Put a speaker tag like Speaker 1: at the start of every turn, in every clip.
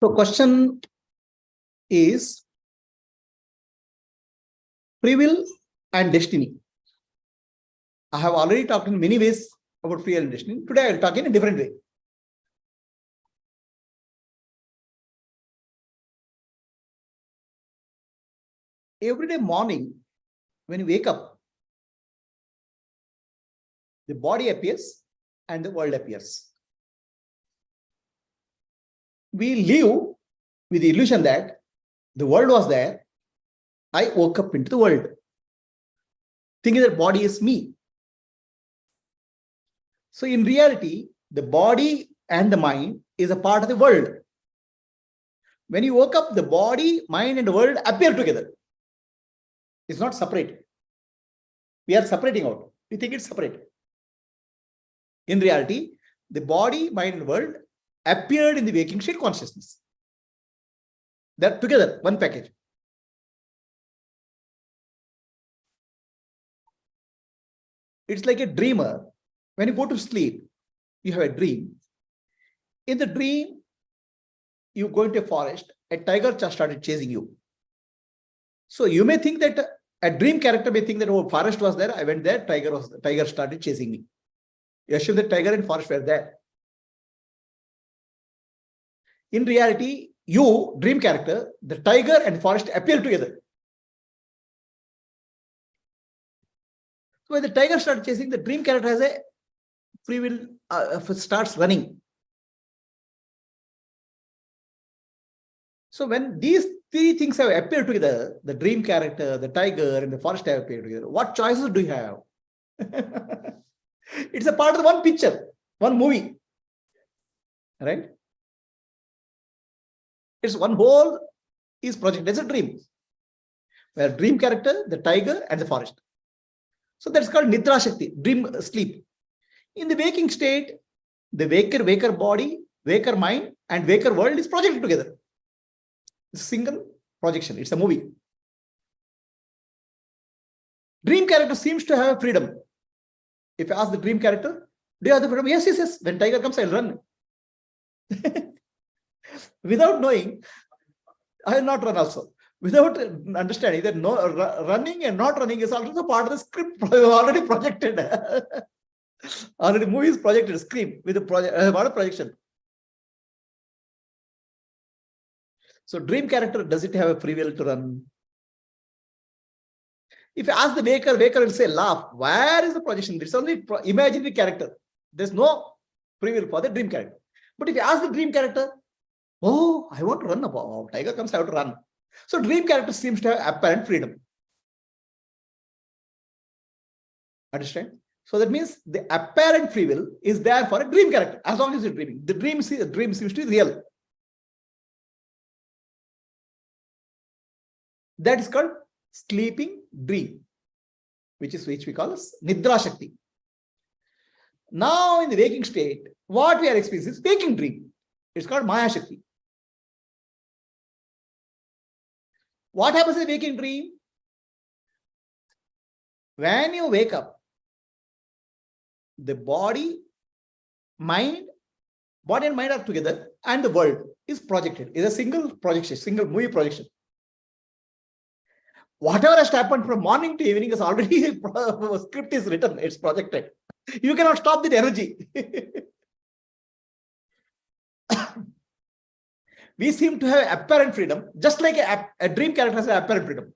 Speaker 1: So question is free will and destiny. I have already talked in many ways about free will and destiny. Today I will talk in a different way. Every day morning, when you wake up, the body appears and the world appears. We live with the illusion that the world was there. I woke up into the world, thinking that body is me. So in reality, the body and the mind is a part of the world. When you woke up, the body, mind, and the world appear together. It's not separate. We are separating out. We think it's separate. In reality, the body, mind, and world appeared in the waking state consciousness. They're together, one package. It's like a dreamer. When you go to sleep, you have a dream. In the dream, you go into a forest, a tiger just started chasing you. So you may think that a dream character may think that, oh, forest was there, I went there, tiger started chasing me. You assume that tiger and forest were there. In reality, you, dream character, the tiger and forest appear together. So when the tiger starts chasing, the dream character has a free will, starts running. So when these three things have appeared together, the dream character, the tiger, and the forest have appeared together, what choices do you have? It's a part of the one picture, one movie, right? It's one whole is projected as a dream, where dream character, the tiger, and the forest. So that's called Nidra Shakti, dream sleep. In the waking state, the waker body, waker mind, and waker world is projected together. It's a single projection. It's a movie. Dream character seems to have freedom. If I ask the dream character, do you have the freedom? Yes, yes, yes. When tiger comes, I'll run. Without knowing, I will not run also. Without understanding that running and not running is also part of the script already projected. Already movie is projected, script with a projection. So dream character, does it have a free will to run? If you ask the waker will say, laugh. Where is the projection? It's only imaginary character. There's no free will for the dream character. But if you ask the dream character, oh, I want to run. Oh, tiger comes, I have to run. So dream character seems to have apparent freedom. Understand? So that means the apparent free will is there for a dream character, as long as you're dreaming. The dream seems to be real. That is called sleeping dream, which we call as Nidra Shakti. Now in the waking state, what we are experiencing is waking dream. It's called Maya Shakti. What happens in the waking dream? When you wake up, the body and mind are together, and the world is projected. It's a single projection, single movie projection. Whatever has happened from morning to evening is already script is written, it's projected. You cannot stop the energy. We seem to have apparent freedom, just like a dream character has apparent freedom.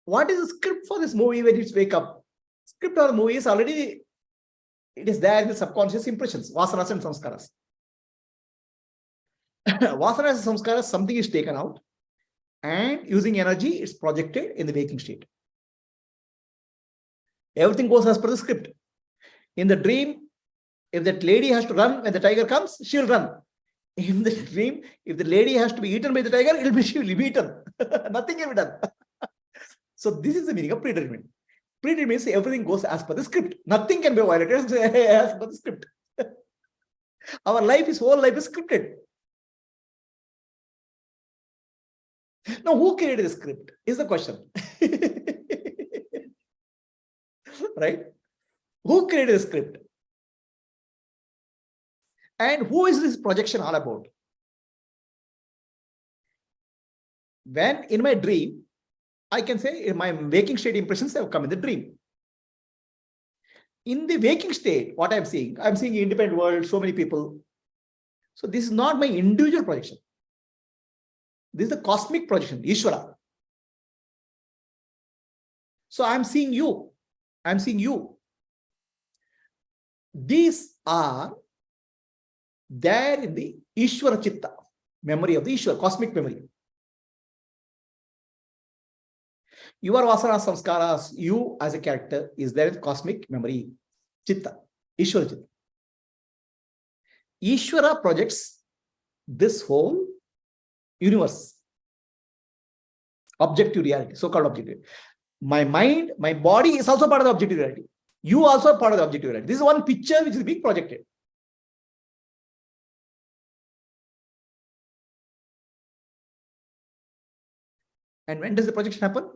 Speaker 1: What is the script for this movie when it's wake up? Script of the movie is already, it is there in the subconscious impressions, vasanas and samskaras. Vasanas and samskaras, something is taken out, and using energy, it's projected in the waking state. Everything goes as per the script. In the dream, if that lady has to run when the tiger comes, she'll run. In the dream, if the lady has to be eaten by the tiger, she will be eaten. Nothing can be done. So this is the meaning of predetermined. Predetermined means everything goes as per the script. Nothing can be violated as per the script. Our whole life is scripted. Now, who created the script is the question. Right? Who created the script? And who is this projection all about? When in my dream, I can say in my waking state impressions have come in the dream. In the waking state, what I'm seeing independent world, so many people. So this is not my individual projection. This is the cosmic projection, Ishwara. So I'm seeing you. I'm seeing you. These are there in the Ishwara Chitta, memory of the Ishwara, cosmic memory. Your vasana samskaras, you as a character, is there in cosmic memory, Chitta, Ishwara Chitta. Ishwara projects this whole universe, objective reality, so-called objective. My mind, my body is also part of the objective reality. You also are part of the objective reality. This is one picture which is being projected. And when does the projection happen?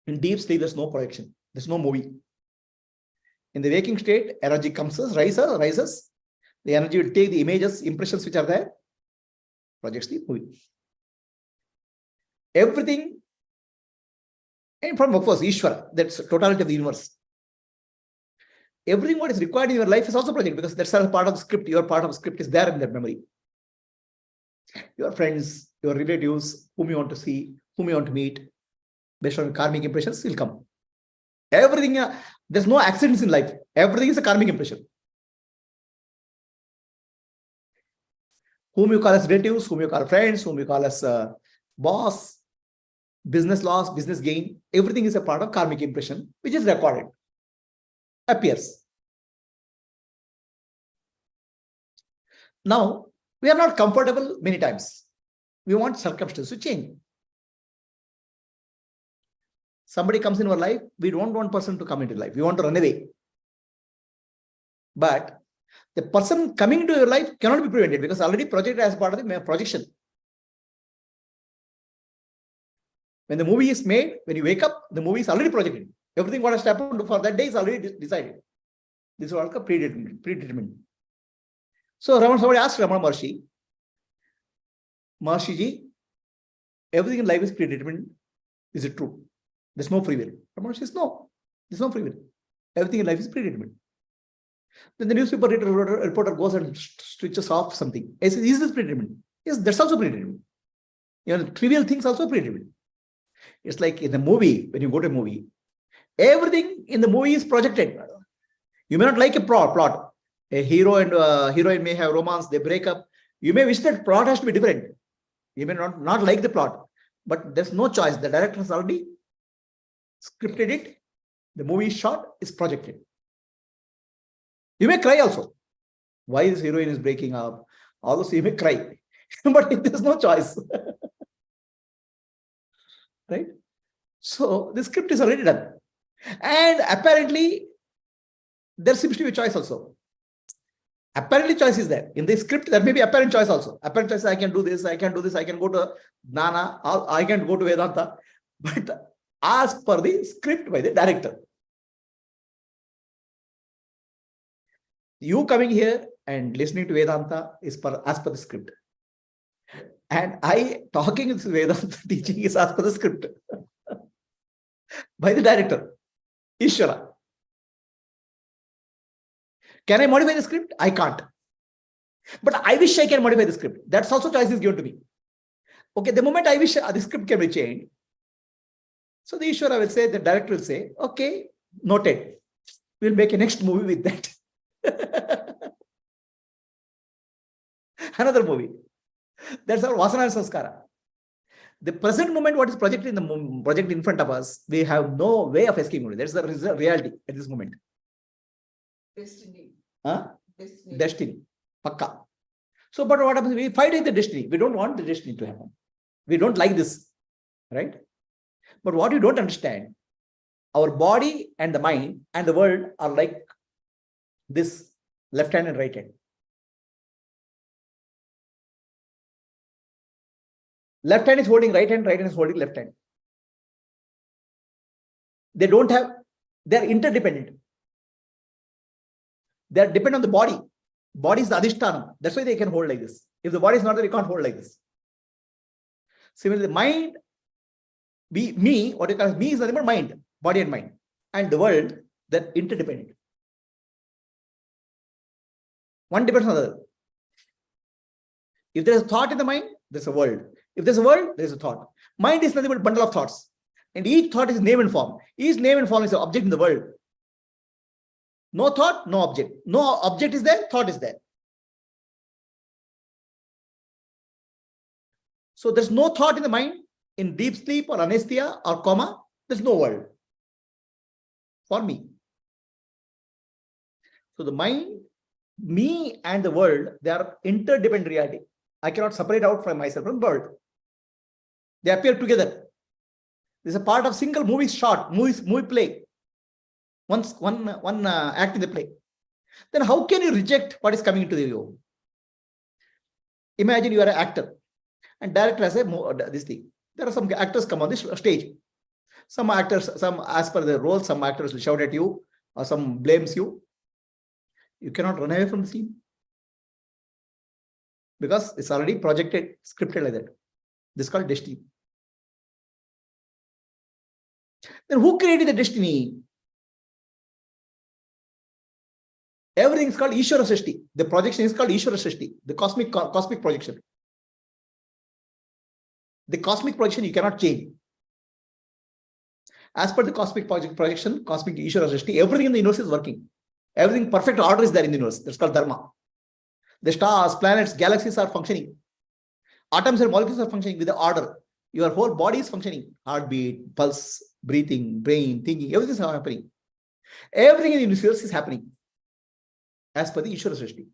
Speaker 1: In deep sleep, there's no projection. There's no movie. In the waking state, energy comes, rises. The energy will take the images, impressions which are there, projects the movie. Everything, and from, of course, Ishwara, that's the totality of the universe. Everything what is required in your life is also projected, because that's all part of the script. Your part of the script is there in that memory. Your friends, your relatives, whom you want to see, whom you want to meet, based on karmic impressions, will come. Everything, there's no accidents in life. Everything is a karmic impression. Whom you call as relatives, whom you call friends, whom you call as boss, business loss, business gain, everything is a part of karmic impression, which is recorded, appears. Now, we are not comfortable many times. We want circumstances to change. Somebody comes in our life, we don't want person to come into life. We want to run away. But the person coming into your life cannot be prevented, because already projected as part of the projection. When the movie is made, when you wake up, the movie is already projected. Everything what has happened for that day is already decided. This is what called predetermined. So somebody asked Ramana Maharshi, Maharshi, everything in life is predetermined. Is it true? There's no free will. Ramana Maharshi says, no, there's no free will. Everything in life is predetermined. Then the newspaper reporter goes and switches off something. He says, is this predetermined? Yes, that's also predetermined. You know, trivial things also predetermined. It's like in the movie, when you go to a movie, everything in the movie is projected. You may not like a plot. A hero and heroine may have romance, they break up. You may wish that plot has to be different. You may not like the plot, but there's no choice. The director has already scripted it. The movie is shot, is projected. You may cry also. Why this heroine is breaking up? All those you may cry, but there's no choice. Right? So the script is already done. And apparently, there seems to be a choice also. Apparently, choice is there. In the script, there may be apparent choice also. Apparent choice, I can do this, I can do this, I can go to Jnana, I can go to Vedanta. But as per the script by the director. You coming here and listening to Vedanta is as per the script. And I talking with Vedanta teaching is as per the script. By the director, Ishwara. Can I modify the script? I can't. But I wish I can modify the script. That's also choice is given to me. Okay, the moment I wish the script can be changed, so the Ishwara will say, the director will say, okay, noted. We'll make a next movie with that. Another movie. That's our vasana and sanskara. The present moment, what is projected in the project in front of us, we have no way of escaping. That's the reality at this moment.
Speaker 2: Destiny.
Speaker 1: Huh? Destiny. Pakka. So, but what happens? We fight with the destiny. We don't want the destiny to happen. We don't like this. Right? But what you don't understand, our body and the mind and the world are like this, left hand and right hand. Left hand is holding right hand is holding left hand. They don't have, they're interdependent. They are dependent on the body. Body is the adhishtanam. That's why they can hold like this. If the body is not there, they can't hold like this. Similarly, the mind, what you call me is nothing but mind, body and mind. And the world, they're interdependent. One depends on the other. If there is a thought in the mind, there's a world. If there's a world, there's a thought. Mind is nothing but a bundle of thoughts. And each thought is name and form. Each name and form is an object in the world. No thought, no object. No object is there, thought is there. So there's no thought in the mind. In deep sleep or anesthesia or coma, there's no world for me. So the mind, me and the world, they are interdependent reality. I cannot separate out from myself from the world. They appear together. This is a part of single movie shot, movie play. One act in the play. Then how can you reject what is coming into the view? Imagine you are an actor and director has this thing. There are some actors come on this stage. Some actors, some as per the role, some actors will shout at you or some blames you. You cannot run away from the scene because it's already projected, scripted like that. This is called destiny. Then who created the destiny? Everything is called Ishwara Shristi. The projection is called Ishwara Shristi, the cosmic projection. The cosmic projection you cannot change. As per the cosmic projection, cosmic Ishwara Shristi, everything in the universe is working. Everything, perfect order is there in the universe. That's called dharma. The stars, planets, galaxies are functioning. Atoms and molecules are functioning with the order. Your whole body is functioning. Heartbeat, pulse, breathing, brain, thinking, everything is happening. Everything in the universe is happening as per the Ishwara Shristi.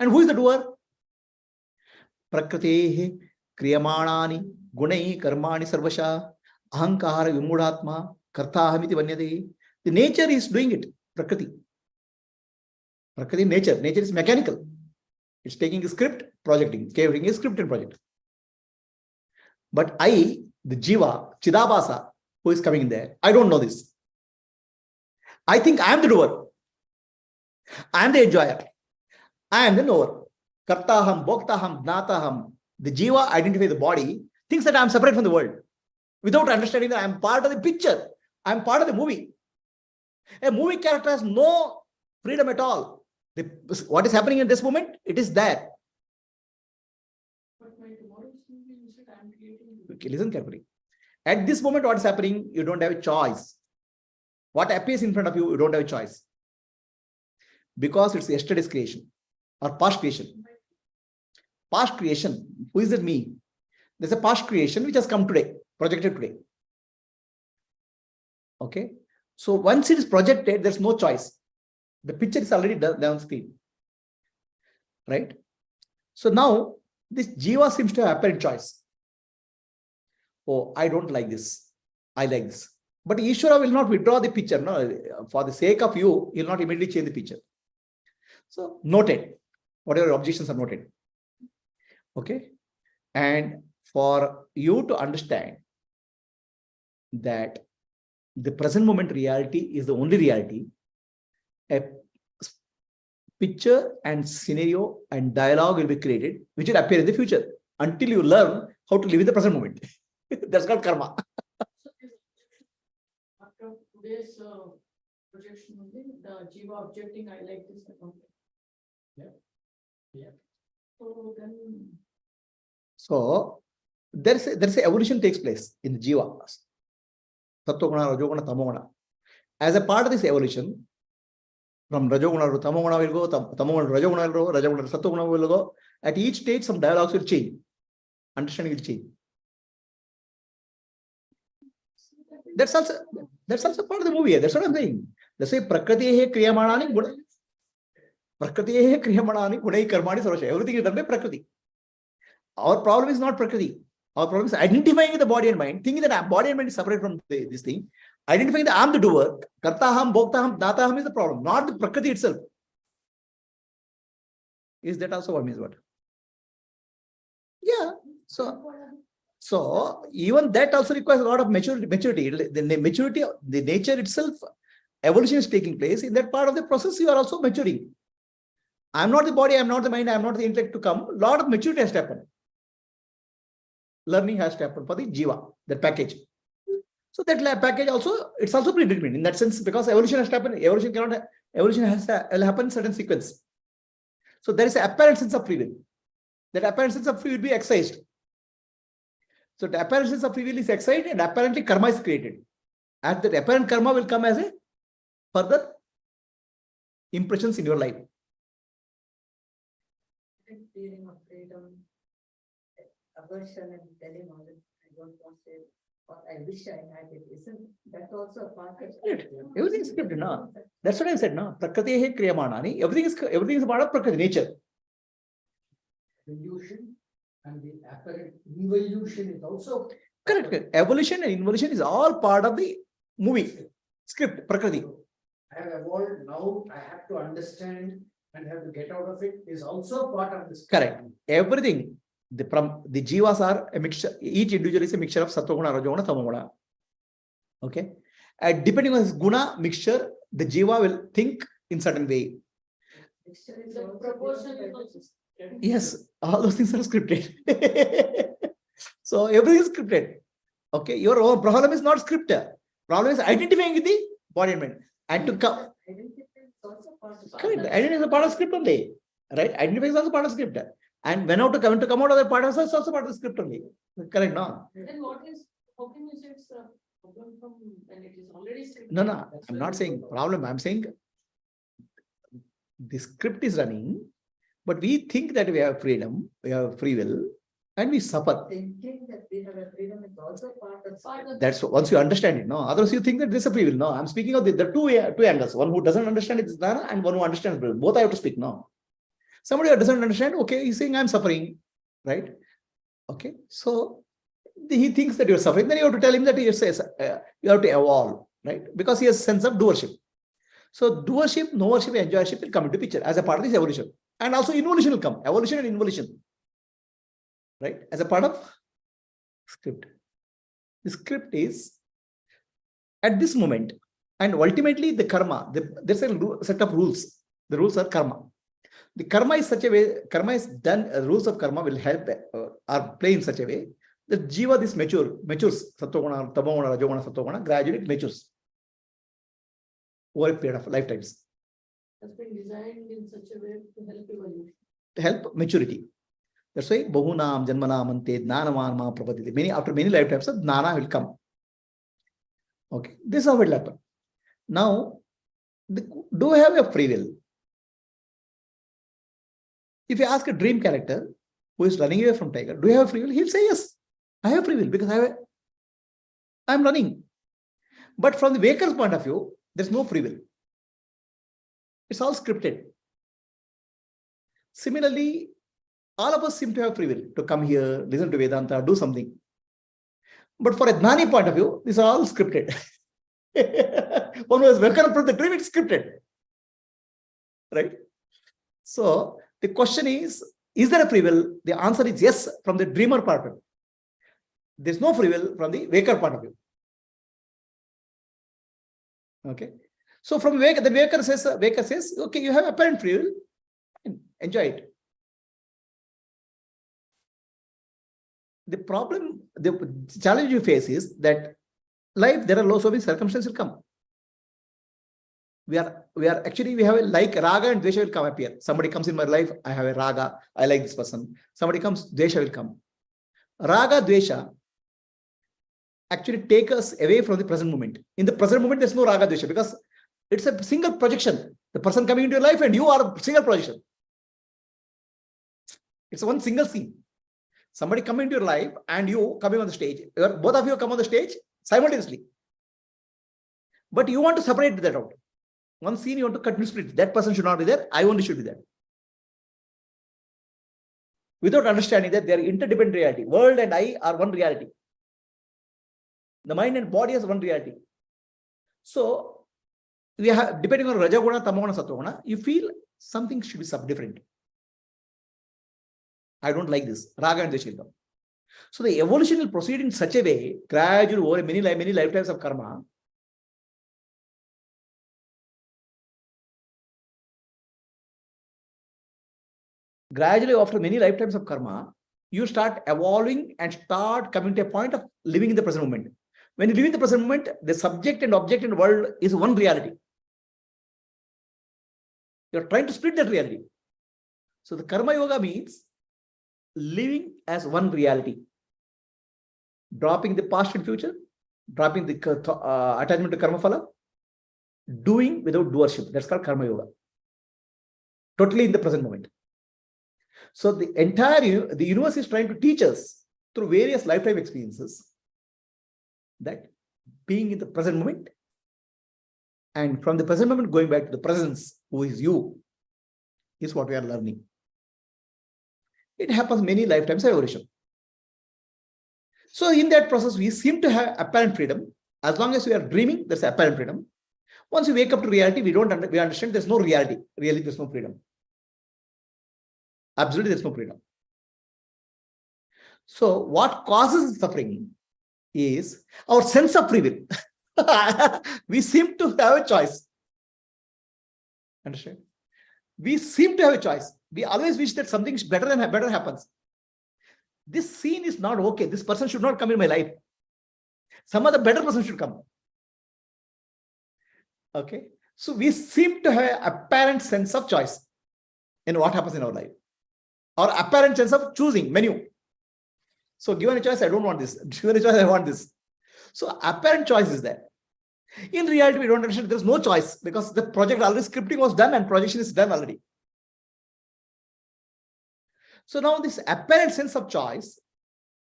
Speaker 1: And who is the doer? Prakritehe kriyamanani gunai karmani sarvasha ahankara vimudatma kartahamiti vanyate. The nature is doing it. Prakriti. Prakriti, nature. Nature is mechanical. It's taking a script, projecting, carrying a script and project. But I, the Jiva, Chidabhasa, who is coming in there, I don't know this. I think I am the doer. I am the enjoyer. I am the knower. Kartaham, Bhoktaham, Gnataham. The Jiva identifies the body, thinks that I am separate from the world, without understanding that I am part of the picture. I am part of the movie. A movie character has no freedom at all. What is happening in this moment? It is there.
Speaker 2: But my tomorrow's movie, you said I'm creating.
Speaker 1: Okay, listen carefully. At this moment, what is happening? You don't have a choice. What appears in front of you, you don't have a choice. Because it's yesterday's creation or past creation. Past creation, who is it me? There's a past creation which has come today, projected today. Okay. So once it is projected, there's no choice. The picture is already down screen. Right? So now this Jiva seems to have apparent choice. Oh, I don't like this. I like this. But Ishwara will not withdraw the picture. No, for the sake of you, he will not immediately change the picture. So noted. Whatever objections are noted. Okay. And for you to understand that the present moment reality is the only reality, a picture and scenario and dialogue will be created, which will appear in the future until you learn how to live in the present moment. That's called karma.
Speaker 2: After today's projection, the Jiva objecting, I like this.
Speaker 1: Yeah. Yeah.
Speaker 2: So then.
Speaker 1: So there's a evolution takes place in the Jiva. Sattva-guna, Rajoguna, Tamoguna. As a part of this evolution, from Rajoguna to Tamoguna will go, Tamoguna to Rajoguna will go, Rajoguna to Sattva-guna will go. At each stage, some dialogues will change. Understanding will change. That's also part of the movie. That's what I'm saying. That's why Prakritihe Kriyamanani Guna. Prakritihe Kriyamanani Gunai Karmani Sarvasha. Everything is done by Prakriti. Our problem is not Prakriti. Our problem is identifying the body and mind, thinking that body and mind is separate from this thing. Identifying that I am the doer. Kartaham, Bhoktaham, Gnataham is the problem, not the Prakriti itself. Is that also what means what? Yeah. So even that also requires a lot of maturity. The maturity, the nature itself evolution is taking place, in that part of the process, you are also maturing. I'm not the body, I'm not the mind, I'm not the intellect to come. A lot of maturity has to happen. Learning has to happen for the jiva, that package. So that package also, it's also predetermined in that sense, because evolution has to happen. Evolution has to happen in certain sequence. So there is an apparent sense of free will. That apparent sense of free will be excised. So the apparent sense of free will is excised, and apparently karma is created. And that apparent karma will come as a further impressions in your life.
Speaker 2: Feeling of freedom, aversion and telling all it, I don't want it, or I wish I had it. Isn't that also a part of
Speaker 1: Everything is scripted, no? That's what I said, no? Prakriti kriyamanani. Everything is a part of Prakriti, nature.
Speaker 3: Evolution and the apparent evolution is also
Speaker 1: Correct. Evolution and involution is all part of the movie script, Prakriti.
Speaker 3: I have evolved, now I have to understand and have to get out of it is also part of this.
Speaker 1: Correct. Everything. The jivas are a mixture, each individual is a mixture of sattva-guna, rajoguna, tamoguna. Okay. And depending on this guna mixture, the jiva will think in certain way.
Speaker 2: the proportion is also
Speaker 1: Yes, all those things are scripted. So everything is scripted. Okay, your own problem is not scripted. Problem is identifying with the body and mind. And to come,
Speaker 2: identity is also part of
Speaker 1: correct. Identity is a part of script only. Right? Identify is also part of script. And when to come out of that part, it's also part of the script only. Correct, no?
Speaker 2: Then how can you say it's a problem from when it is already scripted?
Speaker 1: No. I'm not saying problem. I'm saying the script is running, but we think that we have freedom, we have free will, and we suffer.
Speaker 2: Thinking that we have a freedom is also part of
Speaker 1: That's once you understand it. No, otherwise you think that this is a free will. No, I'm speaking of the two angles. One who doesn't understand it is dana, and one who understands it. Both I have to speak. No, somebody who doesn't understand, okay, he's saying I'm suffering, right? Okay, so he thinks that you're suffering. Then you have to tell him that you have to evolve, right? Because he has a sense of doership. So doership, knowership, and enjoyership will come into picture as a part of this evolution. And also involution will come. Evolution and involution. Right? As a part of script. The script is at this moment. And ultimately the karma. There's a set of rules. The rules are karma. The karma is such a way, karma is done, rules of karma will help or play in such a way that jiva this matures. Sattva-guna, tamoguna, rajoguna, sattva-guna, gradually it matures. Over a period of lifetimes.
Speaker 2: has been designed in such a way to help evolution.
Speaker 1: To help maturity. That's why Bahunam Janmanam Ante Jnanavanma Prapaditi. After many lifetimes, Jnana will come. Okay. This is how it will happen. Now, do we have a free will? If you ask a dream character who is running away from tiger, do you have free will? He'll say yes. I have free will because I'm running. But from the waker's point of view, there's no free will. It's all scripted. Similarly, all of us seem to have free will to come here, listen to Vedanta, do something. But for a Jnani point of view, this is all scripted. One who has woken up from the dream, it's scripted. Right? So the question is there a free will? The answer is yes, from the dreamer point of view. There's no free will from the waker point of view. Okay. So from the waker says, okay, you have apparent free will, enjoy it. The problem, the challenge you face is that life, there are lots of circumstances will come. We have like raga and dvesha will come appear. Somebody comes in my life, I have a raga, I like this person. Somebody comes, dvesha will come. Raga, dvesha actually take us away from the present moment. In the present moment, there's no raga, dvesha because it's a single projection. The person coming into your life and you are a single projection. It's one single scene. Somebody coming into your life and you coming on the stage. Both of you come on the stage simultaneously. But you want to separate that out. One scene you want to cut and split. That person should not be there. I only should be there. Without understanding that they are interdependent reality. World and I are one reality. The mind and body is one reality. So, we have, depending on Rajaguna, Tamoguna, Sattva-guna, you feel something should be different. I don't like this. Raga and Dvesha. So the evolution will proceed in such a way, gradually over many lifetimes of karma. Gradually, after many lifetimes of karma, you start evolving and start coming to a point of living in the present moment. When you live in the present moment, the subject and object in the world is one reality. You're trying to split that reality. So the karma yoga means living as one reality, dropping the past and future, dropping the attachment to karma phala, doing without doership. That's called karma yoga. Totally in the present moment. So the universe is trying to teach us through various lifetime experiences that being in the present moment, and from the present moment going back to the presence, who is you, is what we are learning. It happens many lifetimes of evolution. So in that process, we seem to have apparent freedom. As long as we are dreaming, there's apparent freedom. Once we wake up to reality, we understand there's no reality. Really, there's no freedom. Absolutely, there's no freedom. So what causes suffering is our sense of free will. We seem to have a choice. Understand? We seem to have a choice. We always wish that something better happens. This scene is not okay. This person should not come in my life. Some other better person should come. Okay. So we seem to have an apparent sense of choice in what happens in our life, or apparent sense of choosing menu. So given a choice, I don't want this. Given a choice, I want this. So apparent choice is there. In reality, we don't understand there's no choice, because the project already scripting was done and projection is done already. So now this apparent sense of choice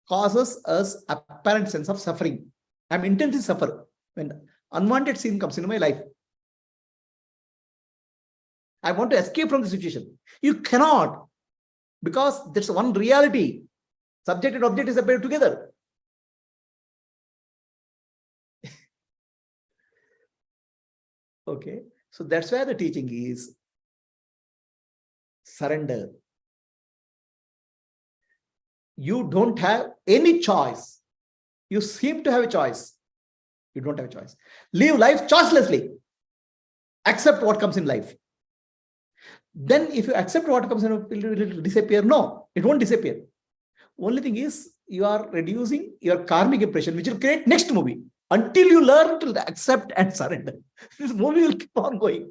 Speaker 1: causes us apparent sense of suffering. I'm intensely suffer when unwanted scene comes into my life. I want to escape from the situation. You cannot, because there's one reality. Subject and object is appeared together. Okay, so that's where the teaching is surrender. You don't have any choice. You seem to have a choice. You don't have a choice. Live life choicelessly. Accept what comes in life. Then if you accept what comes in, will it disappear? No, it won't disappear. Only thing is, you are reducing your karmic impression, which will create next movie. Until you learn to accept and surrender, this movie will keep on going.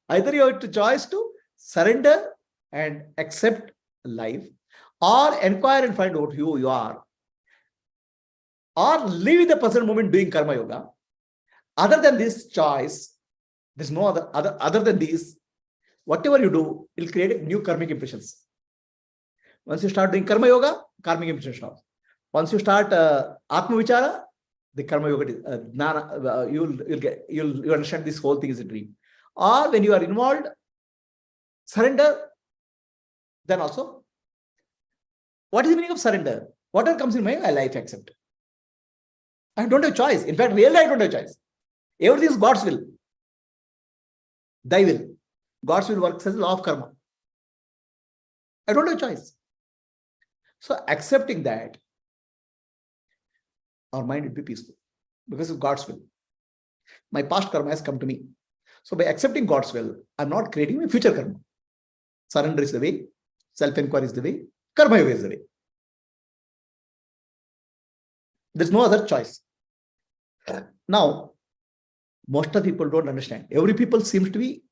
Speaker 1: Either you have to choice to surrender and accept life, or inquire and find out who you are, or live in the present moment doing karma yoga. Other than this choice, there's no other than this. Whatever you do, will create new karmic impressions. Once you start doing karma yoga, karmic impression stops. Once you start Atma Vichara, the karma yoga, you'll understand this whole thing is a dream. Or when you are involved, surrender, then also. What is the meaning of surrender? Whatever comes in my life, accept. I don't have choice. In fact, really, I don't have choice. Everything is God's will. Thy will. God's will works as a law of karma. I don't have choice. So accepting that, our mind will be peaceful because of God's will. My past karma has come to me. So by accepting God's will, I'm not creating my future karma. Surrender is the way. Self-enquiry is the way. Karma yoga is the way. There's no other choice. Now, most of the people don't understand. Every people seems to be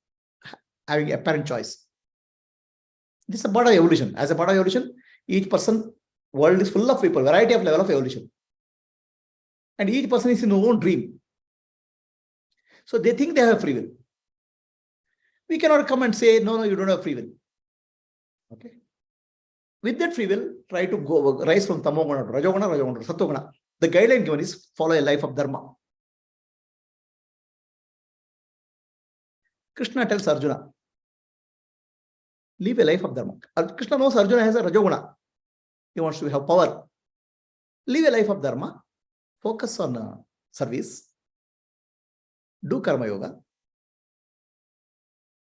Speaker 1: having apparent choice. This is a part of evolution. As a part of evolution, each person, world is full of people, variety of level of evolution. And each person is in their own dream. So they think they have free will. We cannot come and say, no, you don't have free will. Okay. With that free will, try to rise from tamoguna to rajoguna to sattoguna. The guideline given is follow a life of dharma. Krishna tells Arjuna, live a life of dharma. Krishna knows Arjuna has a rajoguna. He wants to have power. Live a life of dharma. Focus on service. Do karma yoga.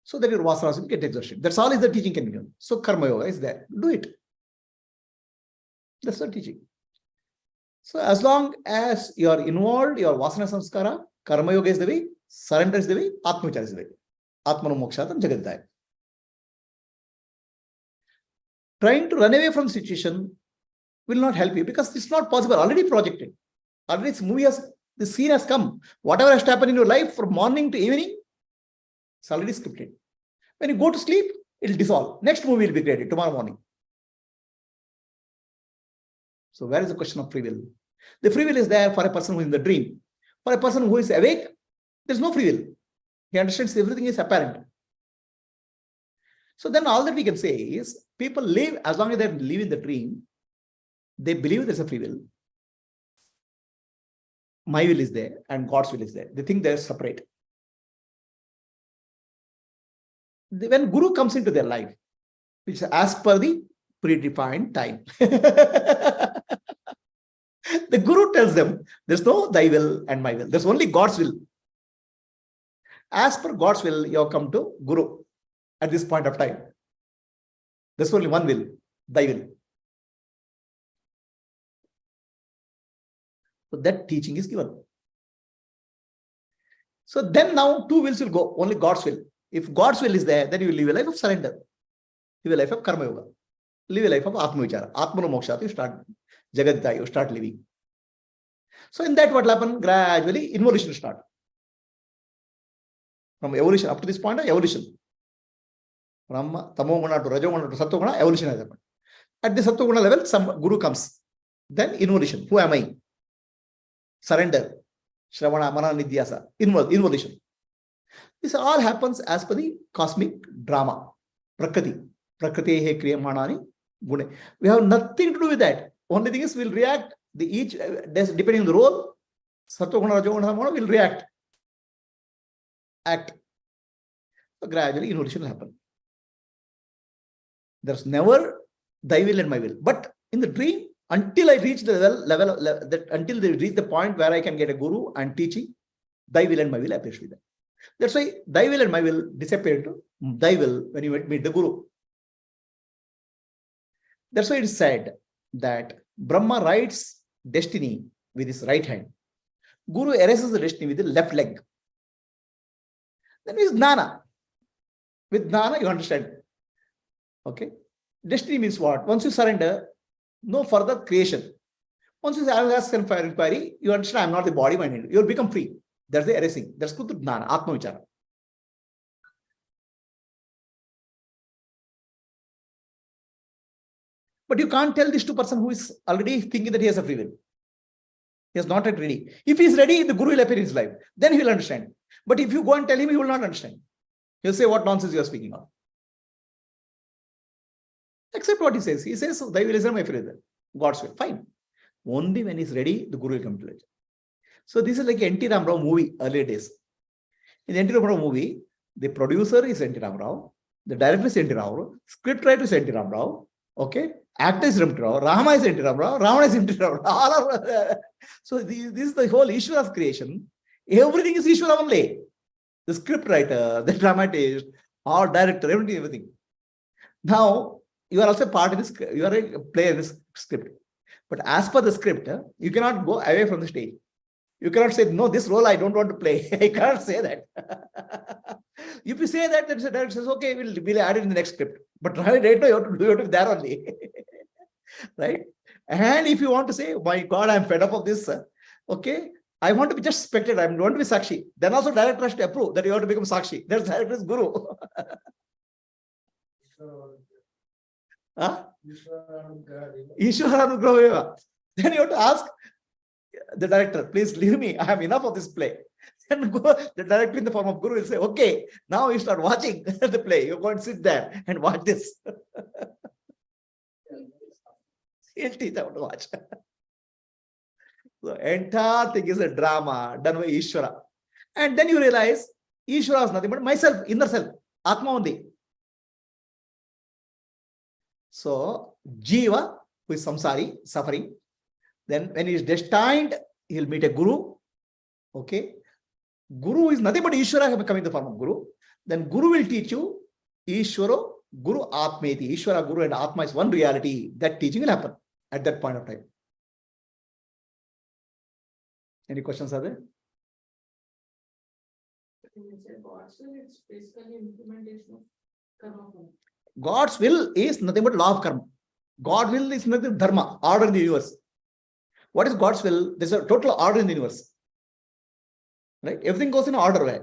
Speaker 1: So that your vasanas will get exhausted. That's all is the teaching can be done. So karma yoga is there. Do it. That's the teaching. So as long as you are involved, your vasana samskara, karma yoga is the way, surrender is the way, atma vichara is the way. Atmano mokshatam jagadaya. Trying to run away from the situation will not help you because it's not possible. Already projected. Already the scene has come. Whatever has to happen in your life from morning to evening, it's already scripted. When you go to sleep, it will dissolve. Next movie will be created tomorrow morning. So where is the question of free will? The free will is there for a person who is in the dream. For a person who is awake, there's no free will. He understands everything is apparent. So then all that we can say is people live, as long as they live in the dream, they believe there's a free will. My will is there and God's will is there. They think they're separate. When Guru comes into their life, which is as per the predefined time, the Guru tells them, there's no thy will and my will. There's only God's will. As per God's will, you have come to Guru at this point of time. There's only one will, thy will. So that teaching is given. So then now two wills will go, only God's will. If God's will is there, then you will live a life of surrender. Live a life of karma yoga. Live a life of Atma Vichara. Atma no moksha, you start Jagadita, you start living. So in that what will happen? Gradually involution will start. From evolution up to this point, evolution. From Tamoguna to Rajoguna to Sattoguna, evolution has happened. At the Sattoguna level, some Guru comes. Then involution. Who am I? Surrender. Shravana, Mana, Nidhyasa. Involution. This all happens as per the cosmic drama. Prakriti. Prakriti he kriyamanani gune. We have nothing to do with that. Only thing is we'll react. Each depending on the role, Sattoguna, Rajoguna, Tamoguna will react. Act. So gradually involution will happen. There's never thy will and my will. But in the dream, until I reach the level that until they reach the point where I can get a guru and teaching, thy will and my will appears with them. That's why thy will and my will disappear to thy will when you meet the guru. That's why it is said that Brahma writes destiny with his right hand. Guru erases the destiny with the left leg. Then is Jnana. With Jnana, you understand. Okay. Destiny means what? Once you surrender, no further creation. Once you have self-inquiry, you understand I'm not the body, mind. You'll become free. That's the erasing. That's called Jnana, Atma Vichara. But you can't tell this to a person who is already thinking that he has a free will. He is not yet ready. If he is ready, the Guru will appear in his life. Then he will understand. But if you go and tell him, he will not understand. He'll say, what nonsense you are speaking of. Accept what he says. He says, thy will is my free will. God's will. Fine. Only when he's ready, the Guru will come to it. So this is like N.T. Ramarao movie, earlier days. In the N.T. Ramarao movie, the producer is N.T. Ramarao, the director is N.T. Ramarao, script writer is N.T. Ramarao, okay, actor is N.T. Ramarao, Rama is N.T. Ramarao, Ravana is N.T. Ramarao. All are, so this is the whole Ishwara's creation. Everything is Ishwara only. The script writer, the dramatist, or director, everything. Now, you are also part of this, you are a player in this script. But as per the script, you cannot go away from the stage. You cannot say, no, this role I don't want to play. I can't say that. If you say that, then the director says, okay, we'll add it in the next script. But right now, you have to do it there only. Right? And if you want to say, my God, I'm fed up of this. Okay, I want to be just spectator. I want to be Sakshi. Then also director has to approve that you have to become Sakshi. That's director is Guru. Huh? Ishwara Anugraha. Then you have to ask the director, please leave me. I have enough of this play. Then the director in the form of Guru will say, okay, now you start watching the play. You're going to sit there and watch this. He'll teach how to watch. So entire thing is a drama done by Ishwara. And then you realize Ishwara is nothing but myself, inner self, Atma only. So Jiva, who is samsari, suffering, then when he is destined, he will meet a Guru. Okay. Guru is nothing but Ishwara coming in the form of Guru. Then Guru will teach you Ishwara, Guru, Atmeti. Ishwara, Guru and Atma is one reality. That teaching will happen at that point of time. Any questions are there?
Speaker 2: God's will, it's basically implementation of karma.
Speaker 1: God's will is nothing but law of karma. God will is nothing dharma, order in the universe. What is God's will? There's a total order in the universe. Right? Everything goes in order way.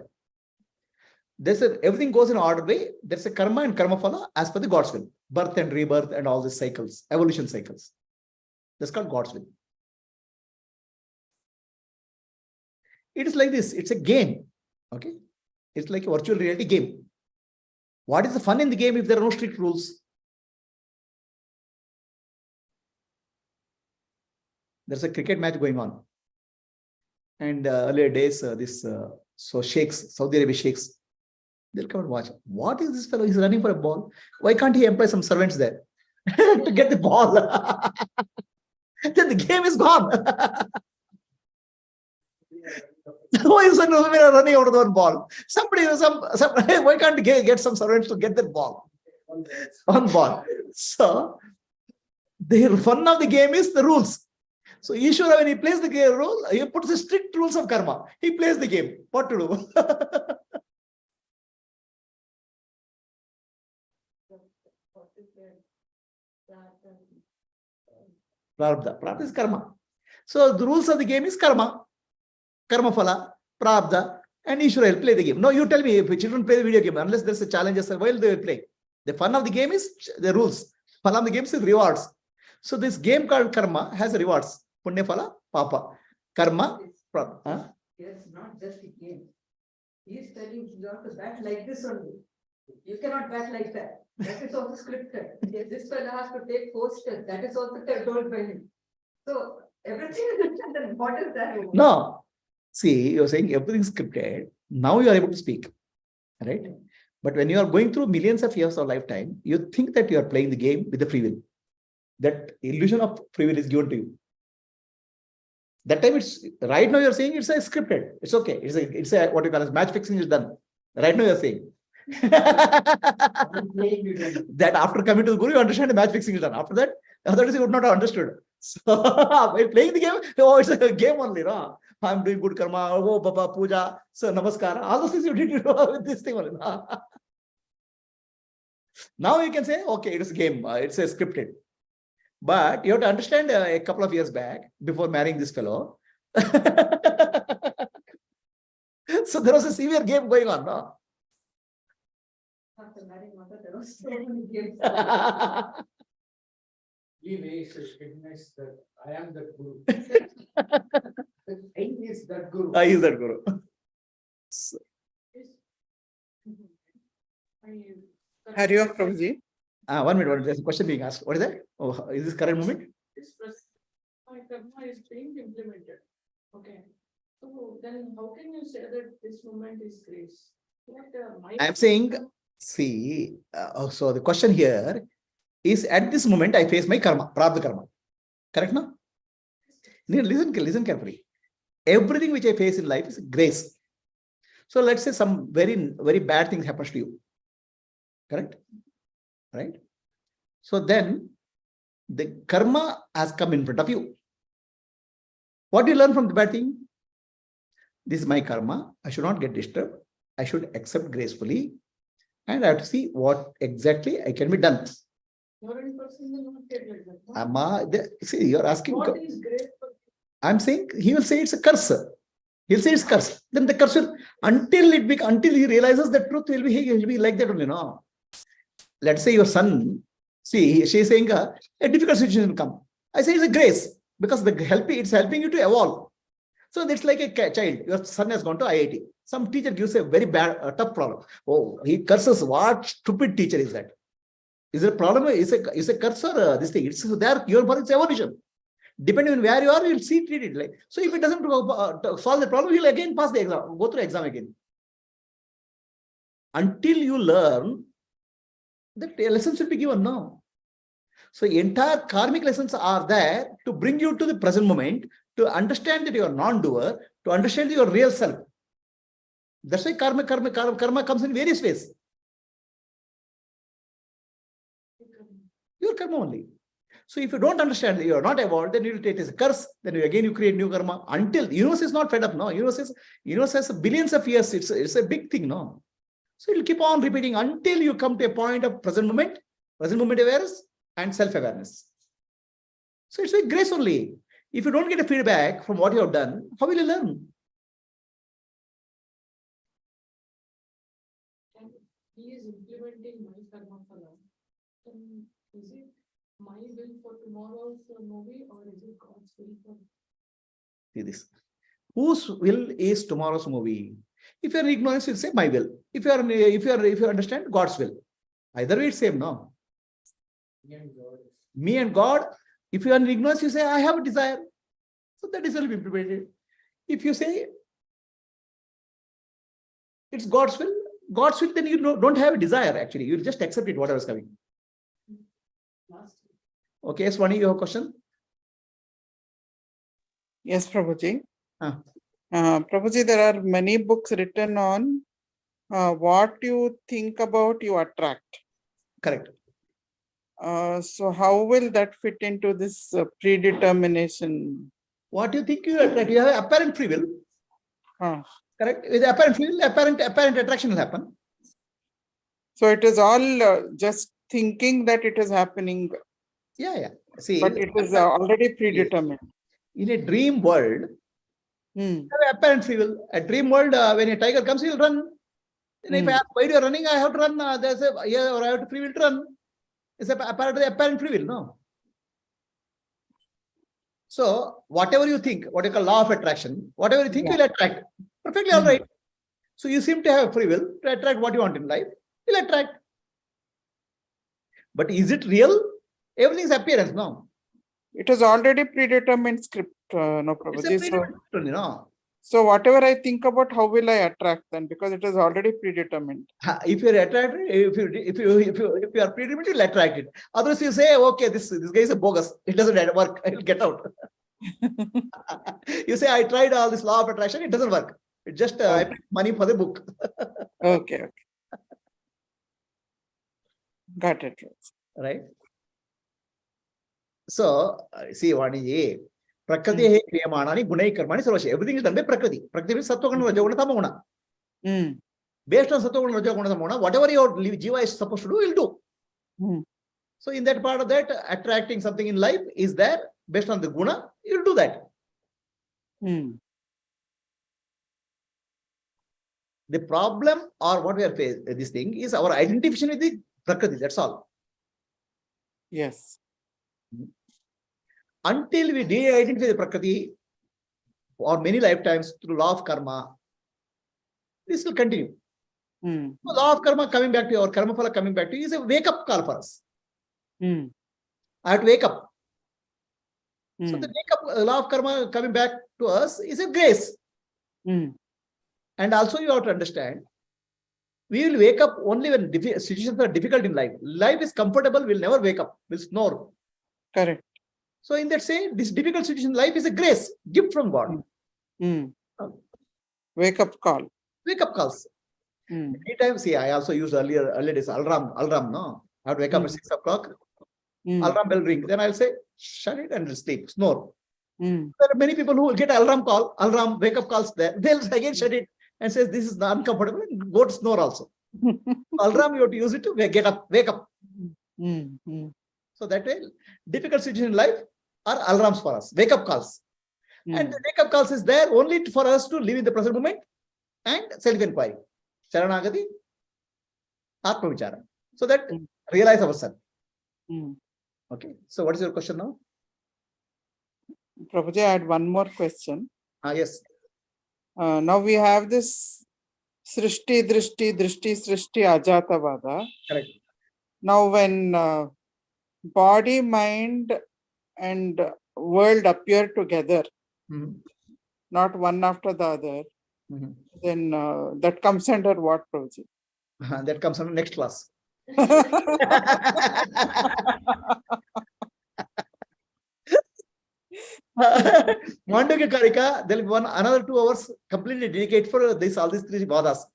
Speaker 1: Everything goes in order way. There's a karma and karma phala as per the God's will. Birth and rebirth and all these cycles, evolution cycles. That's called God's will. It is like this. It's a game. Okay. It's like a virtual reality game. What is the fun in the game if there are no strict rules? There's a cricket match going on. And earlier days, so sheikhs, Saudi Arabia sheikhs, they'll come and watch. What is this fellow? He's running for a ball. Why can't he employ some servants there to get the ball? Then the game is gone. Why is one running out of the one ball? Somebody, why can't get some servants to get that ball? One ball. So the fun of the game is the rules. So Ishwara, when he plays the game rule, he puts the strict rules of karma. He plays the game. What to do? Prarabdha. Prarabdha is karma. So the rules of the game is karma. Karma phala, prarabdha, and Ishwara will play the game. No, you tell me, if children play the video game, unless there's a challenge, while they will play. The fun of the game is the rules. Fun of the game is rewards. So this game called karma has rewards. Punya phala, papa. Karma, prarabdha.
Speaker 2: It's not just a game. He is telling you have to bat like this only. You cannot bat like that. That is also scripted. Yes, this fellow has to take 4 steps. That is also told by him. So everything is written. Then what is that?
Speaker 1: No. See, you're saying everything's scripted. Now you are able to speak. Right? But when you are going through millions of years of lifetime, you think that you are playing the game with the free will. That illusion of free will is given to you. That time it's right now you're saying it's a scripted. It's okay. It's a what you call as match fixing is done. Right now you're saying. That after coming to the Guru, you understand the match fixing is done. After that, otherwise you would not have understood. So by playing the game, oh, it's a game only, no? I'm doing good karma, oh Baba Puja, so Namaskara. All those things you did with this thing only. No? Now you can say, okay, it is a game, it's a scripted. But you have to understand a couple of years back, before marrying this fellow. So there was a severe game going on, no?
Speaker 2: After marrying mother, there was so many games.
Speaker 3: He makes us recognize that I am the Guru. I is that Guru.
Speaker 1: I is that Guru.
Speaker 4: Hari Om, Prabhuji.
Speaker 1: 1 minute, there's a question being asked. What is that? Oh, is this current moment?
Speaker 5: My karma is being implemented. Okay. So then how can you say that this moment is grace?
Speaker 1: I'm saying, see, so the question here is at this moment I face my karma, prarabdha karma. Correct now? Listen carefully. Everything which I face in life is grace. So let's say some very, very bad things happens to you. Correct? Right? So then the karma has come in front of you. What do you learn from the bad thing? This is my karma. I should not get disturbed. I should accept gracefully. And I have to see what exactly I can be done. See, you're asking.
Speaker 5: What is grace?
Speaker 1: I'm saying he will say it's a curse. He'll say it's curse. Then the curse will, until he realizes the truth, he'll be like that only, no? Let's say your son, see, she's saying a difficult situation will come. I say it's a grace because it's helping you to evolve. So that's like a child. Your son has gone to IIT. Some teacher gives a very bad, tough problem. Oh, he curses. What stupid teacher is that? Is it a problem? Is a curse or this thing? It's there. It's evolution. Depending on where you are, you'll see treat it like. So if it doesn't solve the problem, he'll again pass the exam, go through exam again. Until you learn, the lessons will be given now. So entire karmic lessons are there to bring you to the present moment, to understand that you are non-doer, to understand your real self. That's why karma comes in various ways. Your karma only. So if you don't understand that you are not evolved, then you will take it as a curse. Then you create new karma until universe is not fed up. No, universe has billions of years. It's a big thing. No, So it will keep on repeating until you come to a point of present moment awareness and self-awareness. So it's with grace only. If you don't get a feedback from what you have done, how will you learn?
Speaker 5: And he is implementing my karma phala. Then is it my will for tomorrow's movie or is it God's will for?
Speaker 1: See this. Whose will is tomorrow's movie? If you are in ignorance, you'll say my will. If you understand God's will, either way it's same, no? Me and God. If you are in ignorance, you say I have a desire. So that is will be implemented. If you say it's God's will, then you don't have a desire actually. You just accept it, whatever is coming. Okay, Swani, you have a question?
Speaker 4: Yes, Prabhuji.
Speaker 1: Huh.
Speaker 4: Prabhuji, there are many books written on what you think about, you attract.
Speaker 1: Correct.
Speaker 4: So how will that fit into this predetermination?
Speaker 1: What you think you attract, you have apparent free will. Correct. With apparent free will, apparent attraction will happen.
Speaker 4: So it is all just thinking that it is happening.
Speaker 1: Yeah. See,
Speaker 4: but it is already predetermined.
Speaker 1: In a dream world, you have apparent free will. A dream world, when a tiger comes, he will run. And if I ask why you are running, I have to run. There's a or I have to free will to run. It's apparent free will, no? So whatever you think, what you call law of attraction, whatever you think you will attract. Perfectly all right. So you seem to have free will to attract what you want in life. You'll attract. But is it real? Everything is appearance, no?
Speaker 4: It is already predetermined script, no, Prabhuji.
Speaker 1: It's a predetermined, you know.
Speaker 4: So whatever I think about, how will I attract then? Because it is already predetermined.
Speaker 1: If you're attracted, if you are predetermined, you'll attract it. Otherwise, you say, okay, this guy is a bogus. It doesn't work. I'll get out. You say, I tried all this law of attraction. It doesn't work. It just I paid money for the book.
Speaker 4: Okay. Got it.
Speaker 1: Right. So, see, Vaniji, Prakriti he kriyamanani gunai karmani sarvasya. Everything is done by Prakriti. Prakriti is sattva guna rajoguna tamoguna. Based on sattva guna rajoguna tamoguna, whatever your jiva is supposed to do, will do. So, in that part of that, attracting something in life is there based on the guna, you'll do that. The problem or what we are facing, this thing is our identification with the Prakriti. That's all.
Speaker 4: Yes.
Speaker 1: Until we de-identify the Prakriti for many lifetimes through law of karma, this will continue. So law of karma coming back to you, or karma phala coming back to you, is a wake-up call for us. I have to wake up. So the wake-up law of karma coming back to us is a grace. And also you have to understand, we will wake up only when situations are difficult in life. Life is comfortable, we'll never wake up, we'll snore.
Speaker 4: Correct.
Speaker 1: So in that say, this difficult situation in life is a grace, gift from God.
Speaker 4: Wake up call.
Speaker 1: Wake up calls. Many times, see, I also used earlier days, alarm, no? I have to wake up at 6 o'clock, alarm bell ring. Then I'll say, shut it and sleep, snore. There are many people who will get alarm call, wake up calls there. They'll again shut it and says, this is uncomfortable, and go to snore also. Alarm, you have to use it to wake up. So that way, difficult situation in life are alarms for us, wake up calls. And the wake up calls is there only for us to live in the present moment and self-enquiry. Sharanagati, Atma Vichara. So that realize ourselves. Okay. So what is your question now?
Speaker 4: Prabhuji, I had one more question.
Speaker 1: Yes.
Speaker 4: Now we have this Srishti, Drishti, Srishti, Ajatavada.
Speaker 1: Correct.
Speaker 4: Now when body, mind and world appear together, not one after the other, then that comes under what, Prabhuji?
Speaker 1: That comes under next class. Mandukya Karika, there will be another 2 hours completely dedicated for all these 3 vadas.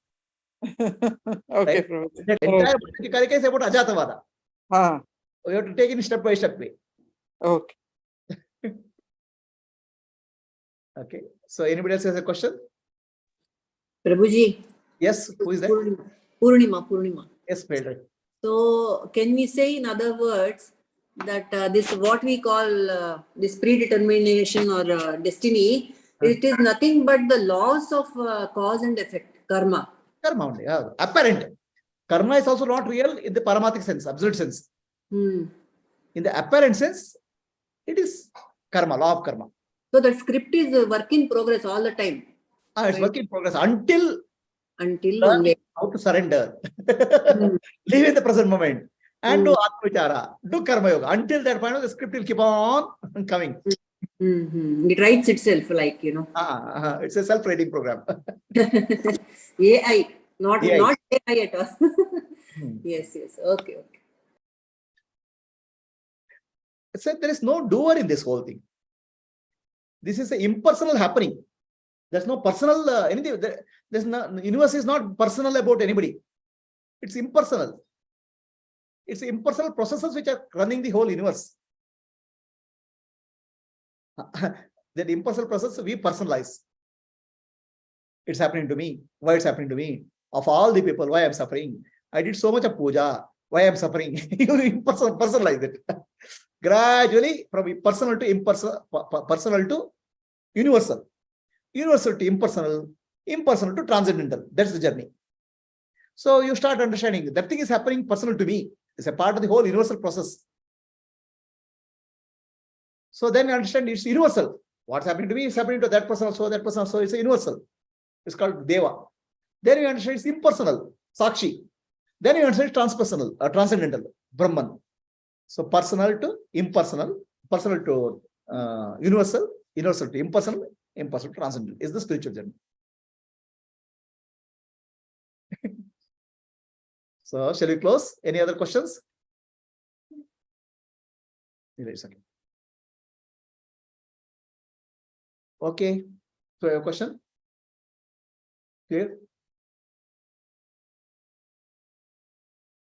Speaker 4: Okay,
Speaker 1: right?
Speaker 4: Prabhuji.
Speaker 1: That entire Mandukya Karika is about Ajatavada. We have to take it step by step way.
Speaker 4: Okay.
Speaker 1: Okay. So anybody else has a question?
Speaker 6: Prabhuji.
Speaker 1: Yes, who is that?
Speaker 6: Purnima.
Speaker 1: Yes, right.
Speaker 6: So can we say in other words that this what we call this predetermination or destiny, it is nothing but the laws of cause and effect, karma.
Speaker 1: Karma only, apparent. Karma is also not real in the paramathic sense, absolute sense.
Speaker 6: Hmm.
Speaker 1: In the apparent sense, it is karma, law of karma.
Speaker 6: So the script is a work in progress all the time.
Speaker 1: It's work in progress until
Speaker 6: Only.
Speaker 1: how to surrender.
Speaker 6: Hmm.
Speaker 1: Live in the present moment and do Atma Vichara, do Karma Yoga. Until that point, the script will keep on coming.
Speaker 6: It writes itself, like,
Speaker 1: It's a self-writing program.
Speaker 6: AI, not
Speaker 1: AI.
Speaker 6: AI at all. Yes. Okay.
Speaker 1: So there is no doer in this whole thing. This is an impersonal happening. There's no personal anything. There's no, universe is not personal about anybody. It's impersonal. It's impersonal processes which are running the whole universe. That impersonal process we personalize. It's happening to me. Why it's happening to me? Of all the people, why I'm suffering? I did so much of puja. Why I'm suffering? You personalize it. Gradually, from personal to impersonal, personal to universal, universal to impersonal, impersonal to transcendental. That's the journey. So you start understanding that thing is happening personal to me. It's a part of the whole universal process. So then you understand it's universal. What's happening to me is happening to that person also, that person also. It's a universal. It's called Deva. Then you understand it's impersonal, Sakshi. Then you understand it's transpersonal, transcendental, Brahman. So personal to impersonal, personal to universal, universal to impersonal, impersonal to transcendental is the spiritual journey. So shall we close? Any other questions? Okay. So your question? Clear?